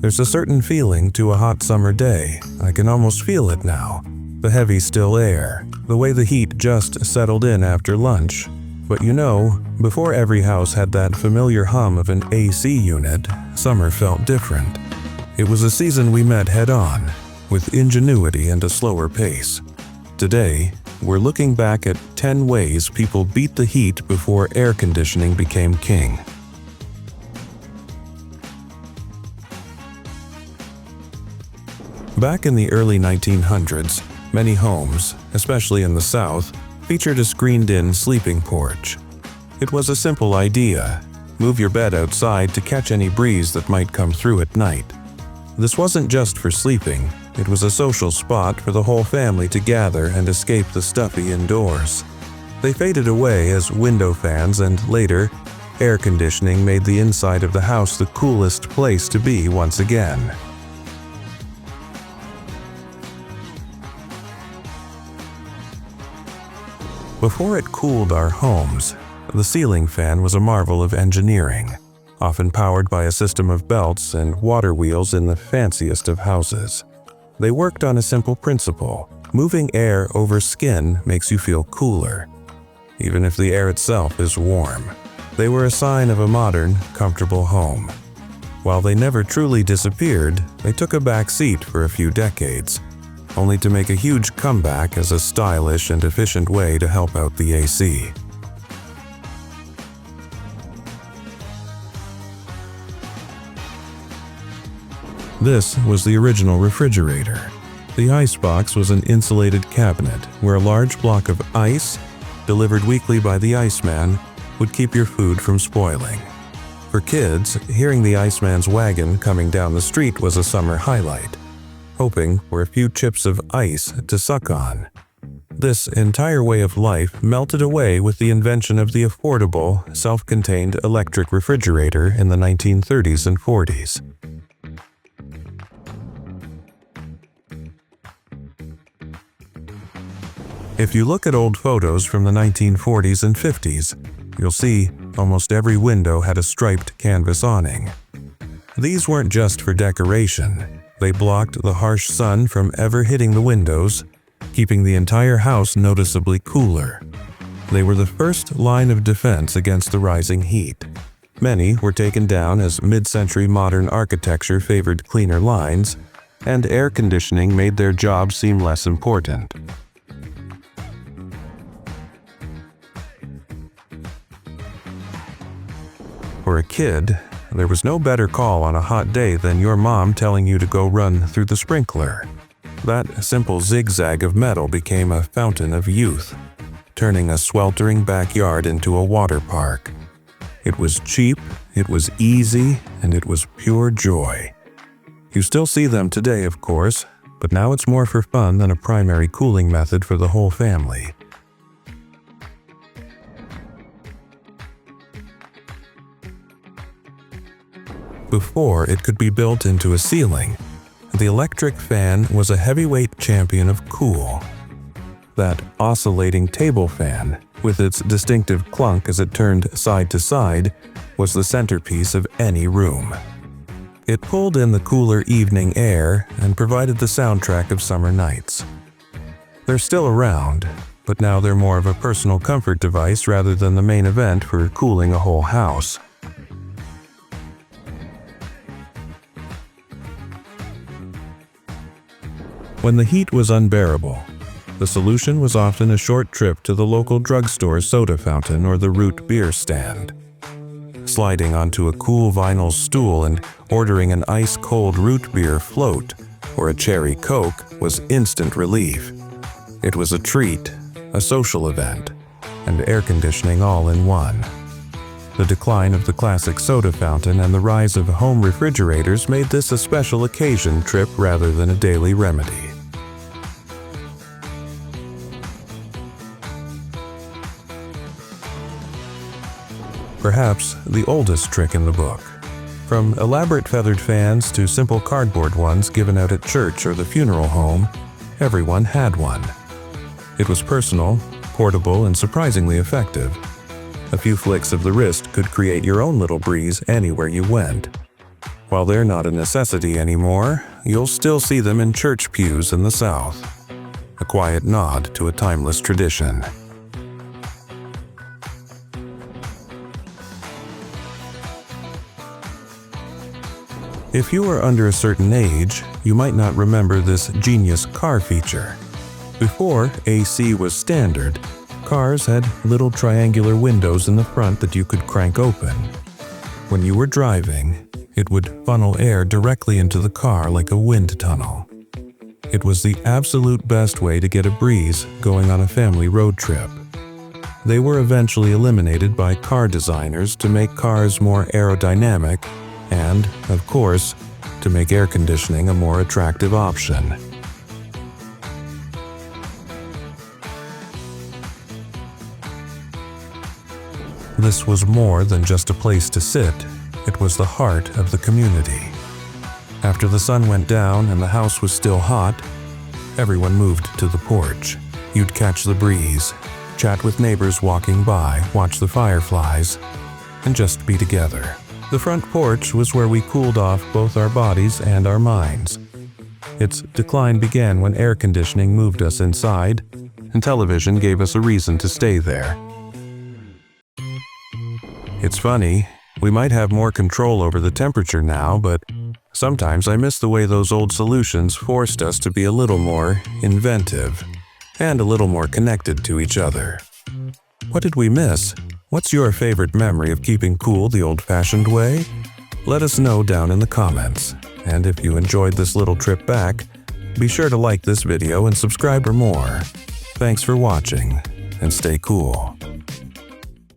There's a certain feeling to a hot summer day. I can almost feel it now. The heavy, still air, the way the heat just settled in after lunch. But you know, before every house had that familiar hum of an AC unit, summer felt different. It was a season we met head-on, with ingenuity and a slower pace. Today, we're looking back at 10 ways people beat the heat before air conditioning became king. Back in the early 1900s, many homes, especially in the South, featured a screened-in sleeping porch. It was a simple idea: move your bed outside to catch any breeze that might come through at night. This wasn't just for sleeping, it was a social spot for the whole family to gather and escape the stuffy indoors. They faded away as window fans and, later, air conditioning made the inside of the house the coolest place to be once again. Before it cooled our homes, the ceiling fan was a marvel of engineering, often powered by a system of belts and water wheels in the fanciest of houses. They worked on a simple principle: moving air over skin makes you feel cooler, even if the air itself is warm. They were a sign of a modern, comfortable home. While they never truly disappeared, they took a back seat for a few decades, only to make a huge comeback as a stylish and efficient way to help out the AC. This was the original refrigerator. The icebox was an insulated cabinet where a large block of ice, delivered weekly by the iceman, would keep your food from spoiling. For kids, hearing the iceman's wagon coming down the street was a summer highlight, hoping for a few chips of ice to suck on. This entire way of life melted away with the invention of the affordable, self-contained electric refrigerator in the 1930s and 40s. If you look at old photos from the 1940s and 50s, you'll see almost every window had a striped canvas awning. These weren't just for decoration. They blocked the harsh sun from ever hitting the windows, keeping the entire house noticeably cooler. They were the first line of defense against the rising heat. Many were taken down as mid-century modern architecture favored cleaner lines, and air conditioning made their job seem less important. For a kid, there was no better call on a hot day than your mom telling you to go run through the sprinkler. That simple zigzag of metal became a fountain of youth, turning a sweltering backyard into a water park. It was cheap, it was easy, and it was pure joy. You still see them today, of course, but now it's more for fun than a primary cooling method for the whole family. Before it could be built into a ceiling, the electric fan was a heavyweight champion of cool. That oscillating table fan, with its distinctive clunk as it turned side to side, was the centerpiece of any room. It pulled in the cooler evening air and provided the soundtrack of summer nights. They're still around, but now they're more of a personal comfort device rather than the main event for cooling a whole house. When the heat was unbearable, the solution was often a short trip to the local drugstore soda fountain or the root beer stand. Sliding onto a cool vinyl stool and ordering an ice-cold root beer float or a cherry Coke was instant relief. It was a treat, a social event, and air conditioning all in one. The decline of the classic soda fountain and the rise of home refrigerators made this a special occasion trip rather than a daily remedy. Perhaps the oldest trick in the book. From elaborate feathered fans to simple cardboard ones given out at church or the funeral home, everyone had one. It was personal, portable, and surprisingly effective. A few flicks of the wrist could create your own little breeze anywhere you went. While they're not a necessity anymore, you'll still see them in church pews in the South. A quiet nod to a timeless tradition. If you are under a certain age, you might not remember this genius car feature. Before AC was standard, cars had little triangular windows in the front that you could crank open. When you were driving, it would funnel air directly into the car like a wind tunnel. It was the absolute best way to get a breeze going on a family road trip. They were eventually eliminated by car designers to make cars more aerodynamic and, of course, to make air conditioning a more attractive option. This was more than just a place to sit, it was the heart of the community. After the sun went down and the house was still hot, everyone moved to the porch. You'd catch the breeze, chat with neighbors walking by, watch the fireflies, and just be together. The front porch was where we cooled off both our bodies and our minds. Its decline began when air conditioning moved us inside, and television gave us a reason to stay there. It's funny, we might have more control over the temperature now, but sometimes I miss the way those old solutions forced us to be a little more inventive and a little more connected to each other. What did we miss? What's your favorite memory of keeping cool the old-fashioned way? Let us know down in the comments. And if you enjoyed this little trip back, be sure to like this video and subscribe for more. Thanks for watching, and stay cool.